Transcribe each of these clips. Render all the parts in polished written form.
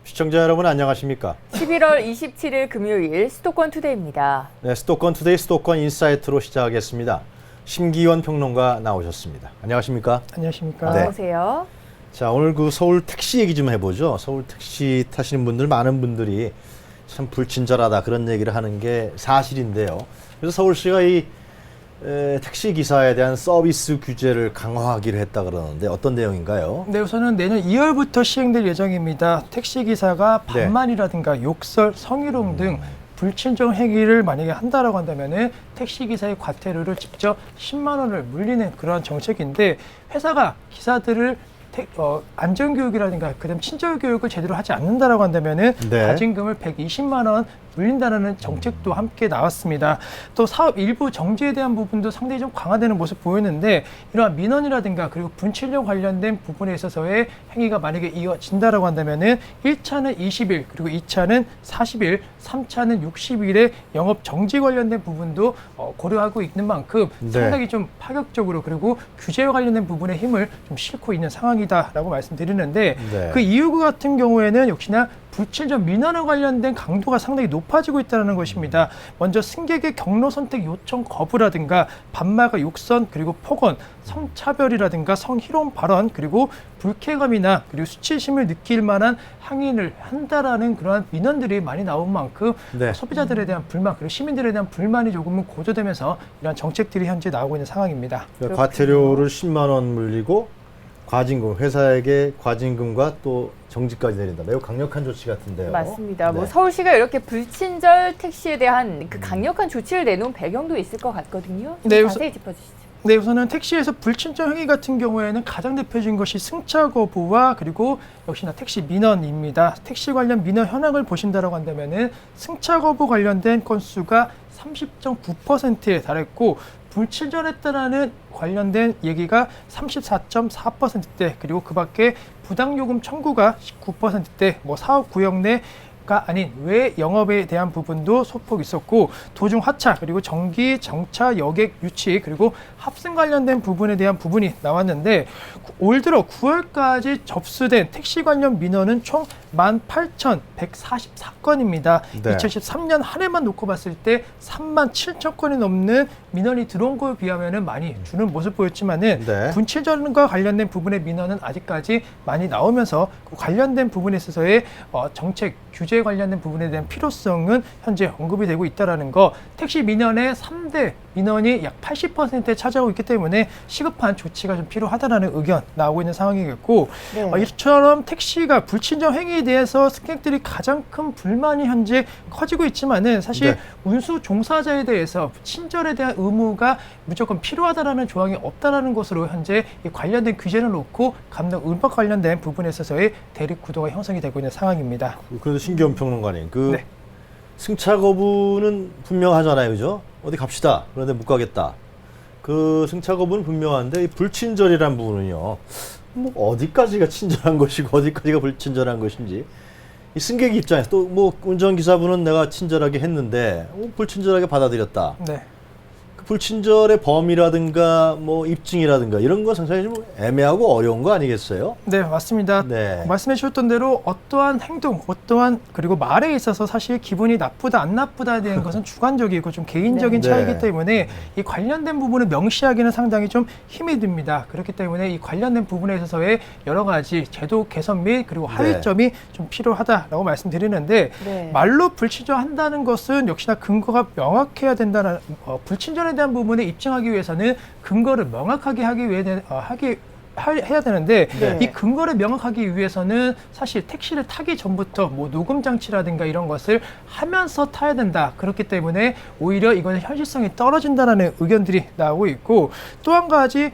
시청자 여러분 안녕하십니까? 11월 27일 금요일 수도권 투데이입니다. 네, 수도권 투데이 수도권 인사이트로 시작하겠습니다. 심기원 평론가 나오셨습니다. 안녕하십니까? 안녕하십니까? 어서 오세요. 자, 오늘 그 서울 택시 얘기 좀 해보죠. 서울 택시 타시는 분들 많은 분들이 참 불친절하다 그런 얘기를 하는 게 사실인데요. 그래서 서울시가 이 택시 기사에 대한 서비스 규제를 강화하기로 했다 그러는데 어떤 내용인가요? 네, 우선은 내년 2월부터 시행될 예정입니다. 택시기사가 반말이라든가 욕설, 성희롱 등 불친절 행위를 만약에 한다라고 한다면은 택시기사의 과태료를 직접 10만 원을 물리는 그러한 정책인데, 회사가 기사들을 안전교육이라든가 그다음 친절교육을 제대로 하지 않는다라고 한다면은 네. 과징금을 120만 원 물린다는 정책도 함께 나왔습니다. 또 사업 일부 정지에 대한 부분도 상당히 좀 강화되는 모습 보이는데, 이러한 민원이라든가 그리고 분실료 관련된 부분에 있어서의 행위가 만약에 이어진다라고 한다면은 1차는 20일, 그리고 2차는 40일, 3차는 60일의 영업 정지 관련된 부분도 고려하고 있는 만큼 네. 상당히 좀 파격적으로 그리고 규제와 관련된 부분에 힘을 좀 싣고 있는 상황이다라고 말씀드리는데, 네. 그 이유 같은 경우에는 역시나 불친절 민원에 관련된 강도가 상당히 높아지고 있다는 것입니다. 먼저 승객의 경로 선택 요청 거부라든가 반말과 욕설, 그리고 폭언, 성차별이라든가 성희롱 발언, 그리고 불쾌감이나 그리고 수치심을 느낄 만한 항의를 한다라는 그러한 민원들이 많이 나온 만큼 네. 소비자들에 대한 불만, 그리고 시민들에 대한 불만이 조금은 고조되면서 이러한 정책들이 현재 나오고 있는 상황입니다. 그러니까 과태료를 10만 원 물리고 과징금, 회사에게 과징금과 또 정지까지 내린다. 매우 강력한 조치 같은데요. 맞습니다. 네. 뭐 서울시가 이렇게 불친절 택시에 대한 그 강력한 조치를 내놓은 배경도 있을 것 같거든요. 네, 자세히 짚어주시죠. 네, 우선은 택시에서 불친절 행위 같은 경우에는 가장 대표적인 것이 승차 거부와 그리고 역시나 택시 민원입니다. 택시 관련 민원 현황을 보신다라고 한다면은 승차 거부 관련된 건수가 30.9%에 달했고, 불친절했다라는 관련된 얘기가 34.4%대, 그리고 그 밖에 부당요금 청구가 19%대, 사업 구역 내가 아닌 외 영업에 대한 부분도 소폭 있었고, 도중 하차, 그리고 정기, 정차, 여객 유치, 그리고 합승 관련된 부분에 대한 부분이 나왔는데, 올 들어 9월까지 접수된 택시 관련 민원은 총 18,144건입니다. 네. 2013년 한 해만 놓고 봤을 때 37,000건이 넘는 민원이 들어온 거에 비하면 많이 주는 모습 보였지만은, 네. 분칠전과 관련된 부분의 민원은 아직까지 많이 나오면서 그 관련된 부분에 있어서의 정책, 규제 관련된 부분에 대한 필요성은 현재 언급이 되고 있다는 거, 택시 민원의 3대 민원이 약 80%에 차지하고 있기 때문에 시급한 조치가 좀 필요하다는 의견 나오고 있는 상황이겠고, 네. 이처럼 택시가 불친절 행위에 대해서 승객들이 가장 큰 불만이 현재 커지고 있지만은, 사실 네. 운수 종사자에 대해서 친절에 대한 의무가 무조건 필요하다라는 조항이 없다라는 것으로 현재 이 관련된 규제를 놓고 감독 의법 관련된 부분에 있어서의 대립 구도가 형성이 되고 있는 상황입니다. 그래도 신기원 평론가님, 네. 승차 거부는 분명하잖아요, 그죠? 어디 갑시다. 그런데 못 가겠다. 그 승차 거부는 분명한데 이 불친절이란 부분은요, 어디까지가 친절한 것이고 어디까지가 불친절한 것인지, 이 승객 입장에서 또 운전기사분은 내가 친절하게 했는데 불친절하게 받아들였다. 네. 그 불친절의 범위라든가 입증이라든가 이런 건 상당히 좀 애매하고 어려운 거 아니겠어요? 네, 맞습니다. 네. 말씀해 주셨던 대로 어떠한 행동, 어떠한 그리고 말에 있어서 사실 기분이 나쁘다, 안 나쁘다에 대한 것은 주관적이고 좀 개인적인 네. 차이기 때문에 이 관련된 부분을 명시하기는 상당히 좀 힘이 듭니다. 그렇기 때문에 이 관련된 부분에 있어서의 여러 가지 제도 개선 및 그리고 하위점이 좀 필요하다라고 말씀드리는데, 네. 말로 불친절한다는 것은 역시나 근거가 명확해야 된다는, 불친절에 대한 부분을 입증하기 위해서는 근거를 명확하게 해야 되는데, 네. 이 근거를 명확하기 위해서는 사실 택시를 타기 전부터 녹음 장치라든가 이런 것을 하면서 타야 된다. 그렇기 때문에 오히려 이거는 현실성이 떨어진다는 의견들이 나오고 있고, 또 한 가지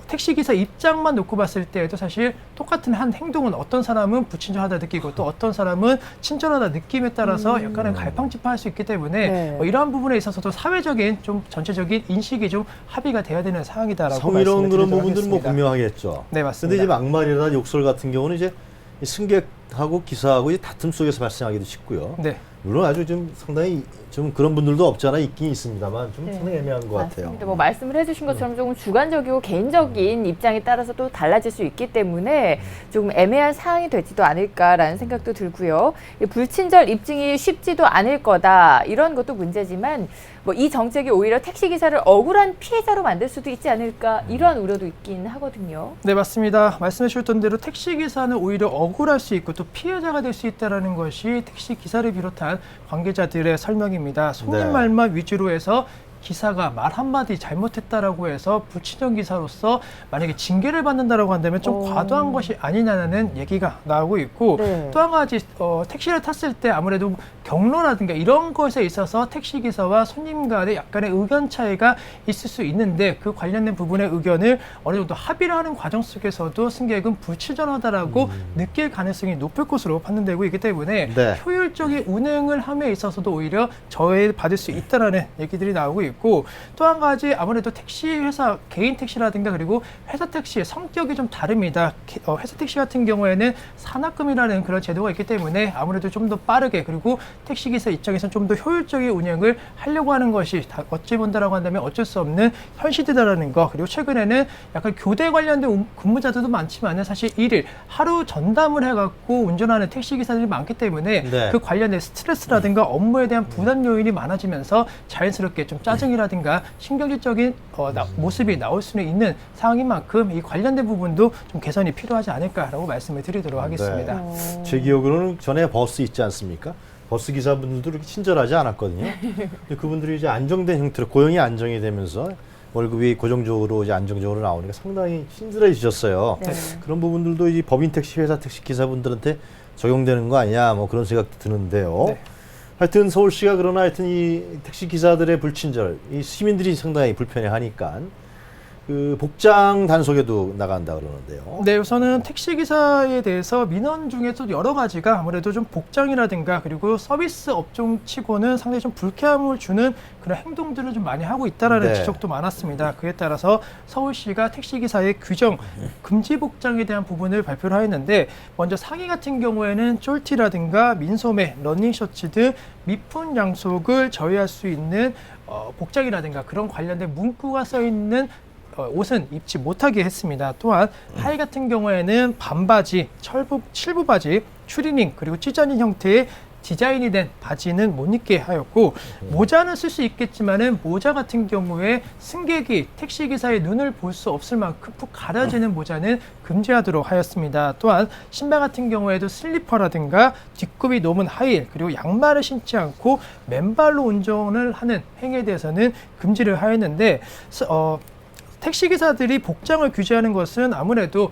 택시기사 입장만 놓고 봤을 때에도 사실 똑같은 한 행동은 어떤 사람은 불친절하다 느끼고 또 어떤 사람은 친절하다 느낌에 따라서 약간은 갈팡질팡할 수 있기 때문에 네. 이러한 부분에 있어서도 사회적인 좀 전체적인 인식이 좀 합의가 돼야 되는 상황이다라고 성희롱 그런 말씀드리도록 부분들은 하겠습니다. 분명하겠죠. 네, 맞습니다. 근데 이제 막말이나 욕설 같은 경우는 이제 이 승객하고 기사하고 이 다툼 속에서 발생하기도 쉽고요. 네. 물론 아주 좀 상당히 좀 그런 분들도 없잖아 있긴 있습니다만 좀 네. 상당히 애매한 것 같아요. 맞습니다. 뭐 말씀을 해주신 것처럼 조금 주관적이고 개인적인 입장에 따라서 또 달라질 수 있기 때문에 조금 애매한 사항이 되지도 않을까라는 생각도 들고요. 이 불친절 입증이 쉽지도 않을 거다 이런 것도 문제지만 뭐 이 정책이 오히려 택시 기사를 억울한 피해자로 만들 수도 있지 않을까 이러한 우려도 있긴 하거든요. 네, 맞습니다. 말씀해 주셨던 대로 택시 기사는 오히려 억울할 수 있고 또 피해자가 될 수 있다는 것이 택시 기사를 비롯한 관계자들의 설명입니다. 손님 네. 말만 위주로 해서 기사가 말 한마디 잘못했다라고 해서 불친절 기사로서 만약에 징계를 받는다라고 한다면 좀 과도한 것이 아니냐는 얘기가 나오고 있고 네. 또 한 가지 택시를 탔을 때 아무래도 경로라든가 이런 것에 있어서 택시 기사와 손님 간의 약간의 의견 차이가 있을 수 있는데 그 관련된 부분의 의견을 어느 정도 합의를 하는 과정 속에서도 승객은 불친절하다라고 느낄 가능성이 높을 것으로 판단되고 있기 때문에 네. 효율적인 운행을 함에 있어서도 오히려 저해받을 수 있다라는 얘기들이 나오고 있고 또 한 가지 아무래도 택시 회사 개인 택시라든가 그리고 회사 택시의 성격이 좀 다릅니다. 회사 택시 같은 경우에는 산학금이라는 그런 제도가 있기 때문에 아무래도 좀 더 빠르게 그리고 택시 기사 입장에서는 좀 더 효율적인 운행을 하려고 하는 것이 어찌 본다라고 한다면 어쩔 수 없는 현실이다라는 거 그리고 최근에는 약간 교대 관련된 근무자들도 많지만은 사실 일일 하루 전담을 해갖고 운전하는 택시 기사들이 많기 때문에 네. 그 관련된 스트레스라든가 업무에 대한 부담 요인이 많아지면서 자연스럽게 좀 짜증이라든가 신경질적인 모습이 나올 수는 있는 상황인 만큼 이 관련된 부분도 좀 개선이 필요하지 않을까라고 말씀을 드리도록 하겠습니다. 어. 제 기억으로는 전에 버스 있지 않습니까? 버스 기사분들도 그렇게 친절하지 않았거든요. 근데 그분들이 이제 안정된 형태로 고용이 안정이 되면서 월급이 고정적으로 이제 안정적으로 나오니까 상당히 친절해지셨어요. 네. 그런 부분들도 이 법인 택시 회사 택시 기사분들한테 적용되는 거 아니냐 뭐 그런 생각도 드는데요. 네. 하여튼 서울시가 그러나 하여튼 이 택시 기사들의 불친절, 이 시민들이 상당히 불편해하니까 그 복장 단속에도 나간다 그러는데요. 네, 우선은 택시 기사에 대해서 민원 중에도 여러 가지가 아무래도 좀 복장이라든가 그리고 서비스 업종치고는 상당히 좀 불쾌함을 주는 그런 행동들을 좀 많이 하고 있다라는 네. 지적도 많았습니다. 그에 따라서 서울시가 택시 기사의 규정 금지 복장에 대한 부분을 발표를 하였는데 먼저 상의 같은 경우에는 쫄티라든가 민소매, 러닝 셔츠 등 미풍 양속을 저해할 수 있는 복장이라든가 그런 관련된 문구가 써 있는 옷은 입지 못하게 했습니다. 또한 하의 같은 경우에는 반바지, 칠부 바지, 추리닝 그리고 찢어진 형태의 디자인이 된 바지는 못 입게 하였고 모자는 쓸 수 있겠지만은 모자 같은 경우에 승객이 택시기사의 눈을 볼 수 없을 만큼 푹 가려지는 모자는 금지하도록 하였습니다. 또한 신발 같은 경우에도 슬리퍼라든가 뒷굽이 높은 하이힐 그리고 양말을 신지 않고 맨발로 운전을 하는 행위에 대해서는 금지를 하였는데 택시기사들이 복장을 규제하는 것은 아무래도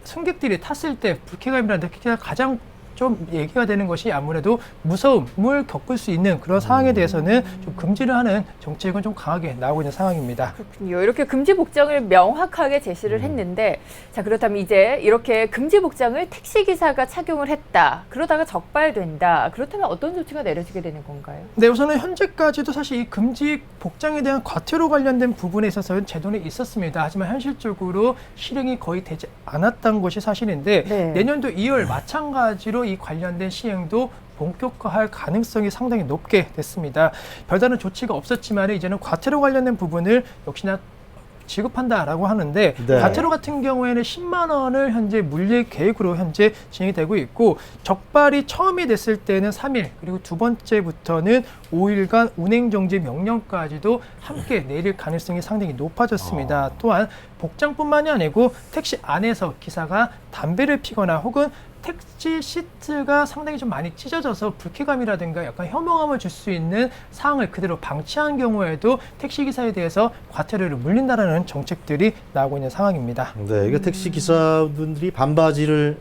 승객들이 탔을 때 불쾌감이라든가 가장 좀 얘기가 되는 것이 아무래도 무서움을 겪을 수 있는 그런 상황에 대해서는 좀 금지를 하는 정책은 좀 강하게 나오고 있는 상황입니다. 그렇군요. 이렇게 금지 복장을 명확하게 제시를 했는데 자 그렇다면 이제 이렇게 금지 복장을 택시 기사가 착용을 했다. 그러다가 적발된다. 그렇다면 어떤 조치가 내려지게 되는 건가요? 네, 우선은 현재까지도 사실 이 금지 복장에 대한 과태료 관련된 부분에 있어서는 제도는 있었습니다. 하지만 현실적으로 실행이 거의 되지 않았던 것이 사실인데 네. 내년도 2월 마찬가지로 이 관련된 시행도 본격화할 가능성이 상당히 높게 됐습니다. 별다른 조치가 없었지만 이제는 과태료 관련된 부분을 역시나 지급한다라고 하는데 네. 과태료 같은 경우에는 10만 원을 현재 물릴 계획으로 현재 진행이 되고 있고 적발이 처음이 됐을 때는 3일 그리고 두 번째부터는 5일간 운행정지 명령까지도 함께 내릴 가능성이 상당히 높아졌습니다. 또한 복장뿐만이 아니고 택시 안에서 기사가 담배를 피거나 혹은 택시 시트가 상당히 좀 많이 찢어져서 불쾌감이라든가 약간 혐오감을 줄 수 있는 상황을 그대로 방치한 경우에도 택시기사에 대해서 과태료를 물린다는 정책들이 나오고 있는 상황입니다. 네, 이게 택시 기사분들이 반바지를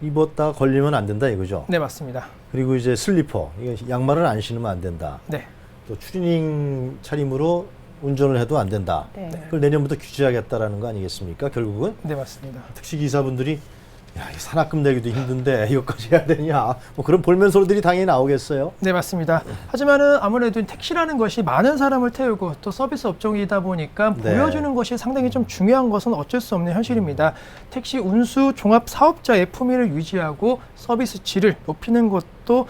입었다 걸리면 안 된다 이거죠. 네, 맞습니다. 그리고 이제 슬리퍼, 이게 양말을 안 신으면 안 된다. 네. 또 추리닝 차림으로 운전을 해도 안 된다. 네. 그걸 내년부터 규제하겠다라는 거 아니겠습니까? 결국은 네, 맞습니다. 택시 기사분들이 야, 이 산학금 내기도 힘든데 이것까지 해야 되냐? 뭐 그런 볼멘 소리들이 당연히 나오겠어요. 네, 맞습니다. 하지만은 아무래도 택시라는 것이 많은 사람을 태우고 또 서비스 업종이다 보니까 네. 보여주는 것이 상당히 좀 중요한 것은 어쩔 수 없는 현실입니다. 택시 운수 종합 사업자의 품위를 유지하고 서비스 질을 높이는 것도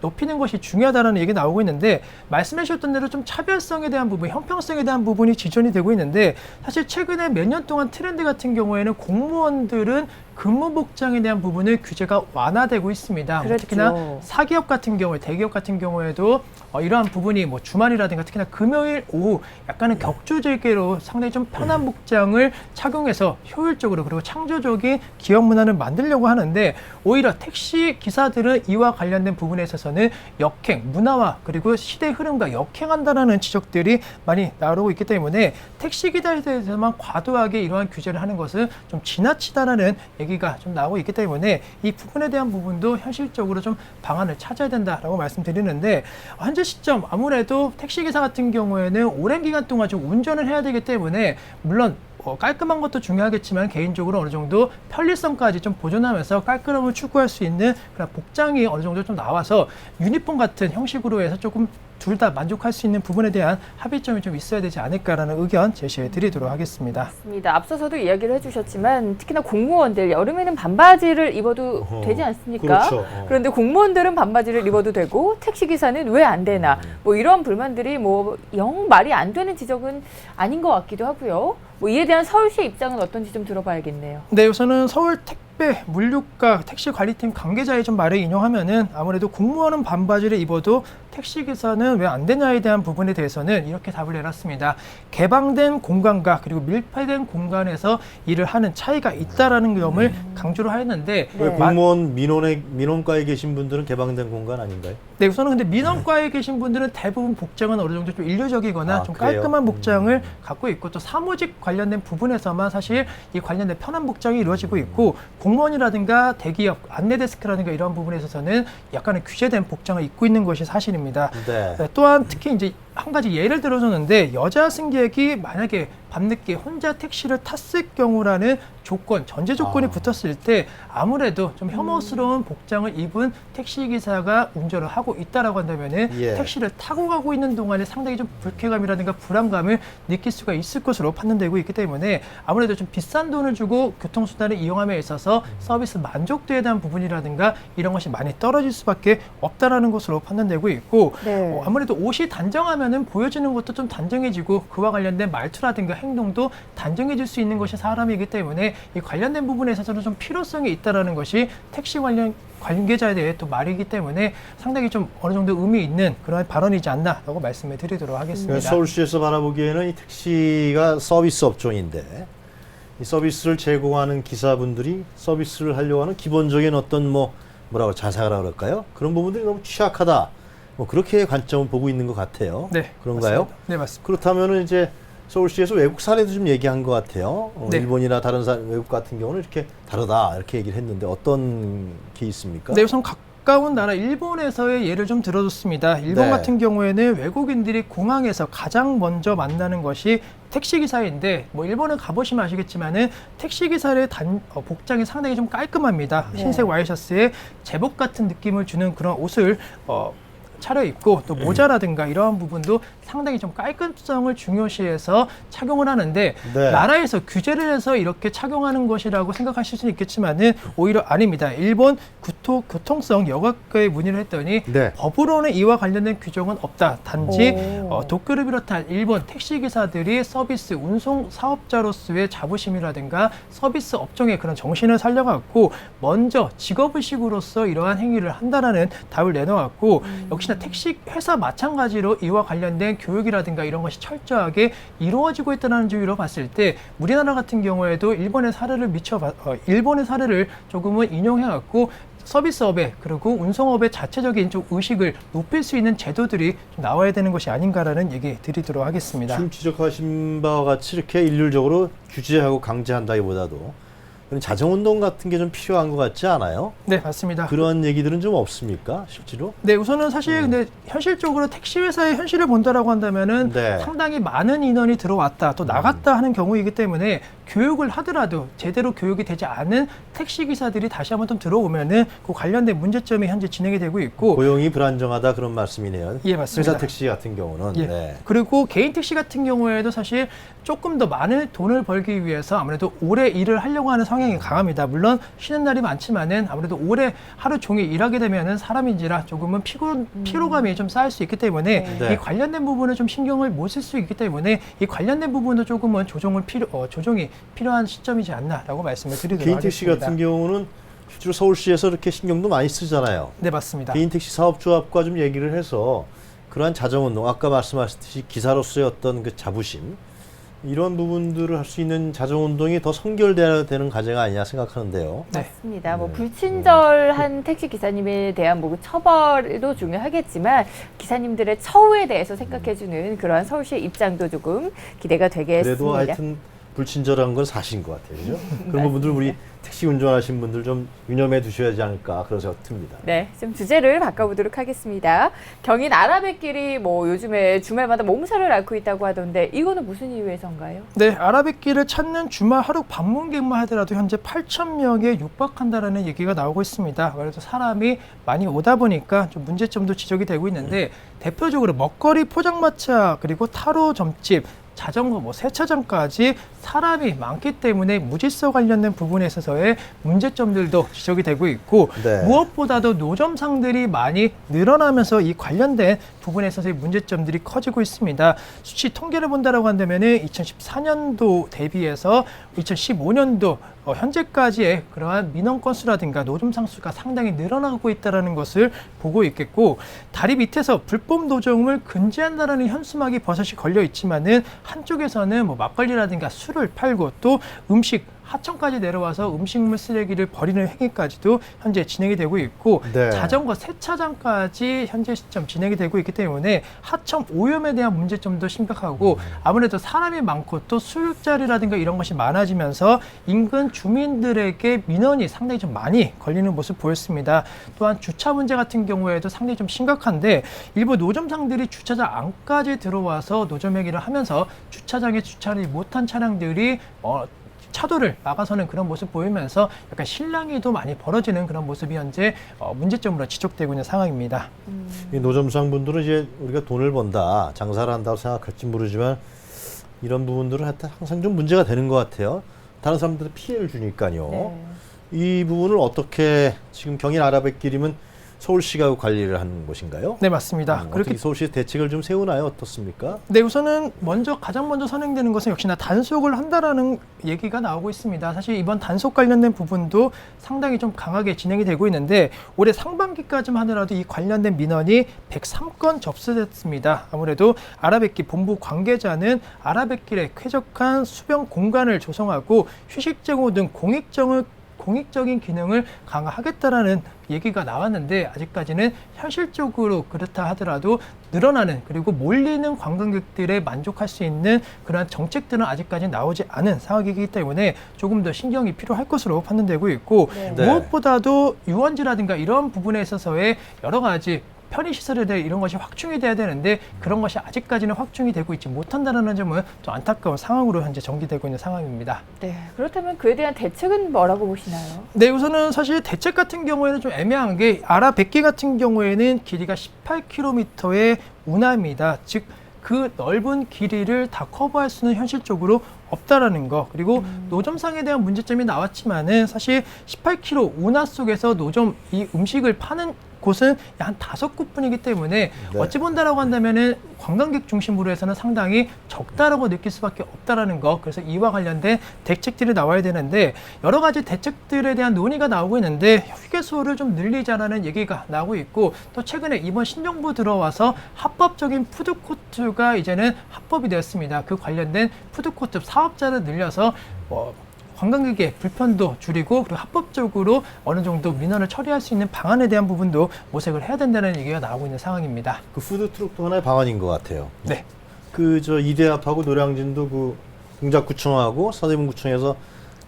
높이는 것이 중요하다는 얘기 나오고 있는데 말씀해 주셨던 대로 좀 차별성에 대한 부분, 형평성에 대한 부분이 지존이 되고 있는데 사실 최근에 몇 년 동안 트렌드 같은 경우에는 공무원들은 근무 복장에 대한 부분을 규제가 완화되고 있습니다. 그렇죠. 특히나 사기업 같은 경우에 대기업 같은 경우에도 이러한 부분이 뭐 주말이라든가 특히나 금요일 오후 약간은 격주절개로 상당히 좀 편한 복장을 착용해서 효율적으로 그리고 창조적인 기업 문화를 만들려고 하는데 오히려 택시 기사들은 이와 관련된 부분에 있어서는 역행, 문화화 그리고 시대 흐름과 역행한다라는 지적들이 많이 나오고 있기 때문에 택시 기사에 대해서만 과도하게 이러한 규제를 하는 것은 좀 지나치다라는 얘기가 좀 나오고 있기 때문에 이 부분에 대한 부분도 현실적으로 좀 방안을 찾아야 된다라고 말씀드리는데 현재 시점 아무래도 택시기사 같은 경우에는 오랜 기간 동안 좀 운전을 해야 되기 때문에 물론 깔끔한 것도 중요하겠지만 개인적으로 어느 정도 편리성까지 좀 보존하면서 깔끔함을 추구할 수 있는 그런 복장이 어느 정도 좀 나와서 유니폼 같은 형식으로 해서 조금 둘 다 만족할 수 있는 부분에 대한 합의점이 좀 있어야 되지 않을까라는 의견 제시해 드리도록 하겠습니다. 맞습니다. 앞서서도 이야기를 해주셨지만 특히나 공무원들 여름에는 반바지를 입어도 되지 않습니까? 그렇죠. 그런데 공무원들은 반바지를 입어도 되고 택시기사는 왜 안 되나 뭐 이런 불만들이 뭐 영 말이 안 되는 지적은 아닌 것 같기도 하고요. 뭐 이에 대한 서울시의 입장은 어떤지 좀 들어봐야겠네요. 네, 우선은 서울 택배 물류과 택시 관리팀 관계자의 좀 말을 인용하면은 아무래도 공무원은 반바지를 입어도 택시 기사는 왜 안 되냐에 대한 부분에 대해서는 이렇게 답을 내놨습니다. 개방된 공간과 그리고 밀폐된 공간에서 일을 하는 차이가 있다라는 점을 강조를 하였는데 왜 공무원 민원과에 계신 분들은 개방된 공간 아닌가요? 네, 우선은 근데 민원과에 계신 분들은 대부분 복장은 어느 정도 좀 일류적이거나 좀 그래요? 깔끔한 복장을 갖고 있고 또 사무직 관련된 부분에서만 사실 이 관련된 편한 복장이 이루어지고 있고 공무원이라든가 대기업 안내데스크라든가 이런 부분에 있어서는 약간의 규제된 복장을 입고 있는 것이 사실입니다. 네. 네, 또한 특히 이제 한 가지 예를 들어줬는데 여자 승객이 만약에 밤늦게 혼자 택시를 탔을 경우라는 조건, 전제 조건이 붙었을 때 아무래도 좀 혐오스러운 복장을 입은 택시기사가 운전을 하고 있다라고 한다면은 예. 택시를 타고 가고 있는 동안에 상당히 좀 불쾌감이라든가 불안감을 느낄 수가 있을 것으로 판단되고 있기 때문에 아무래도 좀 비싼 돈을 주고 교통수단을 이용함에 있어서 서비스 만족도에 대한 부분이라든가 이런 것이 많이 떨어질 수밖에 없다라는 것으로 판단되고 있고 네. 아무래도 옷이 단정하면은 보여지는 것도 좀 단정해지고 그와 관련된 말투라든가 행동도 단정해질 수 있는 것이 사람이기 때문에 이 관련된 부분에 있어서는 좀 필요성이 있다라는 것이 택시 관련 관계자에 대해 또 말이기 때문에 상당히 좀 어느 정도 의미 있는 그런 발언이지 않나라고 말씀을 드리도록 하겠습니다. 서울시에서 바라보기에는 이 택시가 서비스 업종인데 이 서비스를 제공하는 기사분들이 서비스를 하려고 하는 기본적인 어떤 뭐라고 자세라 그럴까요? 그런 부분들이 너무 취약하다. 뭐 그렇게 관점을 보고 있는 것 같아요. 네, 그런가요? 맞습니다. 네, 맞습니다. 그렇다면은 이제 서울시에서 외국 사례도 좀 얘기한 것 같아요. 네. 일본이나 다른 외국 같은 경우는 이렇게 다르다 이렇게 얘기를 했는데 어떤 게 있습니까? 네, 우선 가까운 나라 일본에서의 예를 좀 들어줬습니다. 일본 네. 같은 경우에는 외국인들이 공항에서 가장 먼저 만나는 것이 택시기사인데 뭐 일본은 가보시면 아시겠지만은 택시기사의 복장이 상당히 좀 깔끔합니다. 네. 흰색 와이셔츠에 제복 같은 느낌을 주는 그런 옷을 차려입고 또 모자라든가 이러한 부분도 상당히 좀 깔끔성을 중요시해서 착용을 하는데 네. 나라에서 규제를 해서 이렇게 착용하는 것이라고 생각하실 수는 있겠지만은 오히려 아닙니다. 일본 교통성 여가과에 문의를 했더니 네. 법으로는 이와 관련된 규정은 없다. 단지 오. 도쿄를 비롯한 일본 택시기사들이 서비스 운송 사업자로서의 자부심이라든가 서비스 업종의 그런 정신을 살려갖고 먼저 직업의식으로서 이러한 행위를 한다라는 답을 내놓았고 역시나 택시 회사 마찬가지로 이와 관련된 교육이라든가 이런 것이 철저하게 이루어지고 있다는 점으로 봤을 때 우리나라 같은 경우에도 일본의 사례를 조금은 인용해갖고 서비스업에 그리고 운송업의 자체적인 좀 의식을 높일 수 있는 제도들이 좀 나와야 되는 것이 아닌가라는 얘기 드리도록 하겠습니다. 지금 지적하신 바와 같이 이렇게 일률적으로 규제하고 강제한다기보다도 그런 자정운동 같은 게 좀 필요한 것 같지 않아요? 네, 맞습니다. 그런 얘기들은 좀 없습니까, 실제로? 네, 우선은 사실 근데 현실적으로 택시 회사의 현실을 본다라고 한다면은 네. 상당히 많은 인원이 들어왔다 또 나갔다 하는 경우이기 때문에 교육을 하더라도 제대로 교육이 되지 않은 택시 기사들이 다시 한번 좀 들어오면은 그 관련된 문제점이 현재 진행이 되고 있고 고용이 불안정하다 그런 말씀이네요. 예, 맞습니다. 회사 택시 같은 경우는. 예. 네. 그리고 개인 택시 같은 경우에도 사실 조금 더 많은 돈을 벌기 위해서 아무래도 오래 일을 하려고 하는 성향이 강합니다. 물론 쉬는 날이 많지만은 아무래도 오래 하루 종일 일하게 되면은 사람인지라 조금은 피로감이 좀 쌓일 수 있기 때문에 네. 이 관련된 부분은 좀 신경을 못 쓸 수 있기 때문에 이 관련된 부분도 조금은 조정이 필요한 시점이지 않나라고 말씀을 드리도록 개인 택시 하겠습니다. 같은 경우는 실제로 서울시에서 이렇게 신경도 많이 쓰잖아요. 네, 맞습니다. 개인 택시 사업조합과 좀 얘기를 해서 그러한 자정운동, 아까 말씀하셨듯이 기사로서의 어떤 그 자부심 이런 부분들을 할 수 있는 자정운동이 더 선결돼야 되는 과제가 아니냐 생각하는데요. 네. 맞습니다. 뭐 불친절한 택시 기사님에 대한 뭐 처벌도 중요하겠지만 기사님들의 처우에 대해서 생각해주는 그러한 서울시의 입장도 조금 기대가 되겠습니다. 그래도 하여튼 불친절한 건 사실인 것 같아요. 그죠? 그런 부분들 우리 택시 운전하신 분들 좀 유념해 두셔야 하지 않을까 그런 생각 듭니다. 네, 좀 주제를 바꿔보도록 하겠습니다. 경인 아라뱃길이 뭐 요즘에 주말마다 몸살을 앓고 있다고 하던데 이거는 무슨 이유에서인가요? 네, 아라뱃길을 찾는 주말 하루 방문객만 하더라도 현재 8,000명에 육박한다라는 얘기가 나오고 있습니다. 그래서 사람이 많이 오다 보니까 좀 문제점도 지적이 되고 있는데 대표적으로 먹거리 포장마차 그리고 타로 점집 자전거, 세차장까지 사람이 많기 때문에 무질서 관련된 부분에 있어서의 문제점들도 지적이 되고 있고 네. 무엇보다도 노점상들이 많이 늘어나면서 이 관련된 부분에 있어서의 문제점들이 커지고 있습니다. 수치 통계를 본다라고 한다면 2014년도 대비해서 2015년도 현재까지의 그러한 민원 건수라든가 노점상 수가 상당히 늘어나고 있다는 것을 보고 있겠고 다리 밑에서 불법 노점을 금지한다는 현수막이 버섯이 걸려 있지만은 한쪽에서는 막걸리라든가 술을 팔고 또 음식 하천까지 내려와서 음식물 쓰레기를 버리는 행위까지도 현재 진행이 되고 있고 네. 자전거 세차장까지 현재 시점 진행이 되고 있기 때문에 하천 오염에 대한 문제점도 심각하고 아무래도 사람이 많고 또 술자리라든가 이런 것이 많아지면서 인근 주민들에게 민원이 상당히 좀 많이 걸리는 모습 보였습니다. 또한 주차 문제 같은 경우에도 상당히 좀 심각한데 일부 노점상들이 주차장 안까지 들어와서 노점 행위를 하면서 주차장에 주차를 못한 차량들이 차도를 막아서는 그런 모습 보이면서 약간 실랑이도 많이 벌어지는 그런 모습이 현재 문제점으로 지적되고 있는 상황입니다. 이 노점상 분들은 이제 우리가 돈을 번다, 장사를 한다고 생각할지 모르지만 이런 부분들은 하여튼 항상 좀 문제가 되는 것 같아요. 다른 사람들한테 피해를 주니까요. 네. 이 부분을 어떻게 지금 경인 아라뱃길이면 서울시가 관리를 하는 곳인가요? 네, 맞습니다. 어떻게 그렇게 서울시 대책을 좀 세우나요? 어떻습니까? 네, 우선은 가장 먼저 선행되는 것은 역시나 단속을 한다라는 얘기가 나오고 있습니다. 사실 이번 단속 관련된 부분도 상당히 좀 강하게 진행이 되고 있는데 올해 상반기까지만 하더라도 이 관련된 민원이 103건 접수됐습니다. 아무래도 아라뱃길 본부 관계자는 아라뱃길에 쾌적한 수변 공간을 조성하고 휴식 제공 등 공익적인 기능을 강화하겠다라는 얘기가 나왔는데 아직까지는 현실적으로 그렇다 하더라도 늘어나는 그리고 몰리는 관광객들에 만족할 수 있는 그러한 정책들은 아직까지 나오지 않은 상황이기 때문에 조금 더 신경이 필요할 것으로 판단되고 있고 네. 무엇보다도 유원지라든가 이런 부분에 있어서의 여러 가지 편의시설에 대해 이런 것이 확충이 돼야 되는데 그런 것이 아직까지는 확충이 되고 있지 못한다는 점은 좀 안타까운 상황으로 현재 전개되고 있는 상황입니다. 네, 그렇다면 그에 대한 대책은 뭐라고 보시나요? 네, 우선은 사실 대책 같은 경우에는 좀 애매한 게 아라뱃길 같은 경우에는 길이가 18km의 운하입니다. 즉 그 넓은 길이를 다 커버할 수는 현실적으로 없다라는 거. 그리고 노점상에 대한 문제점이 나왔지만은 사실 18km 운하 속에서 노점 이 음식을 파는 곳은 한 5곳뿐이기 때문에 네. 어찌 본다라고 한다면은 관광객 중심으로 해서는 상당히 적다라고 느낄 수밖에 없다라는 거. 그래서 이와 관련된 대책들이 나와야 되는데 여러 가지 대책들에 대한 논의가 나오고 있는데 휴게소를 좀 늘리자라는 얘기가 나오고 있고 또 최근에 이번 신정부 들어와서 합법적인 푸드코트가 이제는 합법이 되었습니다. 그 관련된 푸드코트 사업자를 늘려서 관광객의 불편도 줄이고 그리고 합법적으로 어느 정도 민원을 처리할 수 있는 방안에 대한 부분도 모색을 해야 된다는 얘기가 나오고 있는 상황입니다. 그 푸드트럭도 하나의 방안인 것 같아요. 네. 이대 앞하고 노량진도 그 동작구청하고 서대문구청에서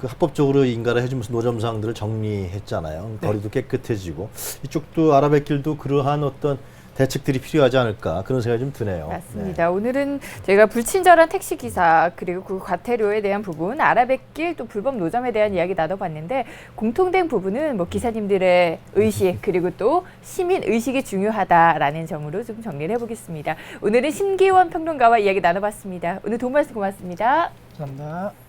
그 합법적으로 인가를 해주면서 노점상들을 정리했잖아요. 네. 거리도 깨끗해지고 이쪽도 아라뱃길도 그러한 어떤 대책들이 필요하지 않을까 그런 생각이 좀 드네요. 맞습니다. 오늘은 저희가 불친절한 택시 기사 그리고 그 과태료에 대한 부분, 알아뵙길 또 불법 노점에 대한 이야기 나눠봤는데 공통된 부분은 뭐 기사님들의 의식 그리고 또 시민 의식이 중요하다라는 점으로 좀 정리를 해보겠습니다. 오늘은 심기원 평론가와 이야기 나눠봤습니다. 오늘 도움 말씀 고맙습니다. 감사합니다.